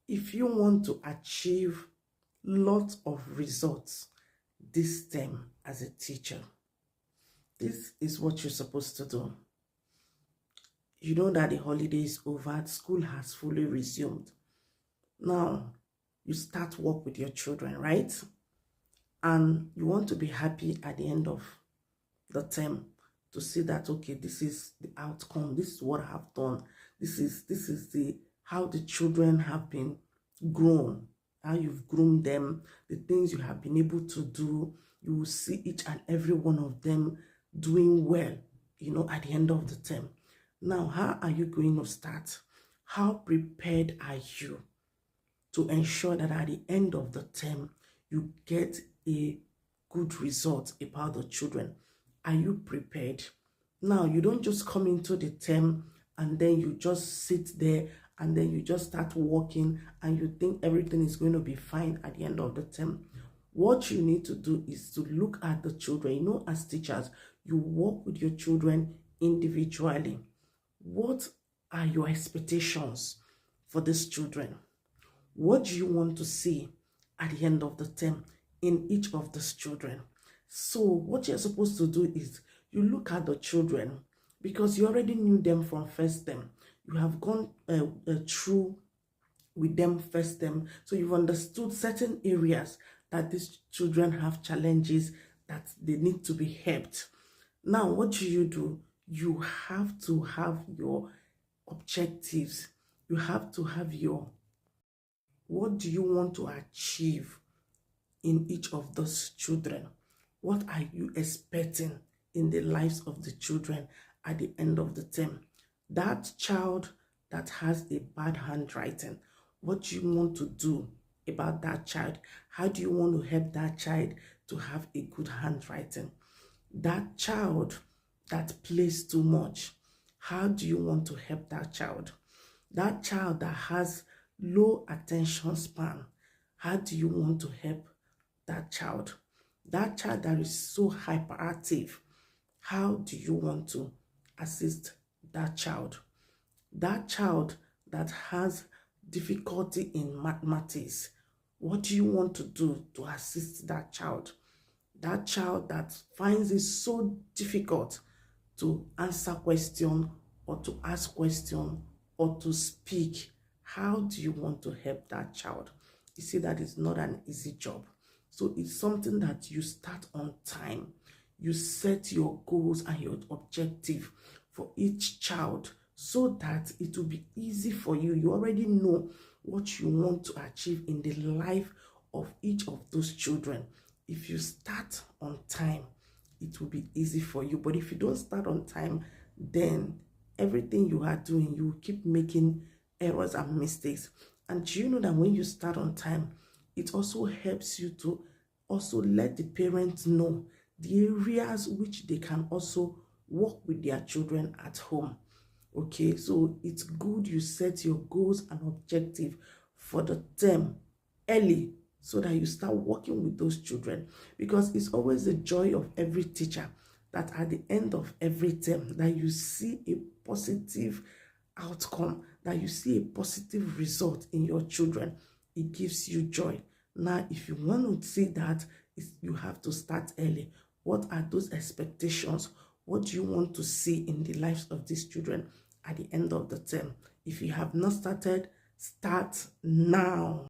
If you want to achieve lots of results this term as a teacher, this is what you're supposed to do. You know that the holiday is over, school has fully resumed. Now, you start work with your children, right? And you want to be happy at the end of the term to see that, okay, this is the outcome, this is what I have done, this is the how the children have been grown, how you've groomed them, the things you have been able to do. You will see each and every one of them doing well, at the end of the term. Now, how are you going to start? How prepared are you to ensure that at the end of the term, you get a good result about the children? Are you prepared? Now, you don't just come into the term and then you just sit there and then you just start working and you think everything is going to be fine at the end of the term. What you need to do is to look at the children. As teachers, you work with your children individually. What are your expectations for these children? What do you want to see at the end of the term in each of these children? So what you're supposed to do is you look at the children, because you already knew them from first term. You have gone through with them first term. So you've understood certain areas that these children have challenges that they need to be helped. Now, what do? You have to have your objectives. You have to have your, what do you want to achieve in each of those children? What are you expecting in the lives of the children at the end of the term? That child that has a bad handwriting, what do you want to do about that child? How do you want to help that child to have a good handwriting? That child that plays too much, how do you want to help that child? That child that has low attention span, how do you want to help that child? That child that is so hyperactive, how do you want to assist that child? That child that has difficulty in mathematics, what do you want to do to assist that child? That child that finds it so difficult to answer question or to ask question or to speak, how do you want to help that child? You see, that is not an easy job. So it's something that you start on time. You set your goals and your objective for each child so that it will be easy for you. You already know what you want to achieve in the life of each of those children. If you start on time, it will be easy for you. But if you don't start on time, then everything you are doing, you will keep making errors and mistakes. And you know that when you start on time, it also helps you to also let the parents know the areas which they can also work with their children at home. Okay, so it's good you set your goals and objective for the term early so that you start working with those children, because it's always the joy of every teacher that at the end of every term that you see a positive outcome, that you see a positive result in your children. It gives you joy. Now, if you want to see that, you have to start early. What are those expectations? What do you want to see in the lives of these children at the end of the term? If you have not started, start now.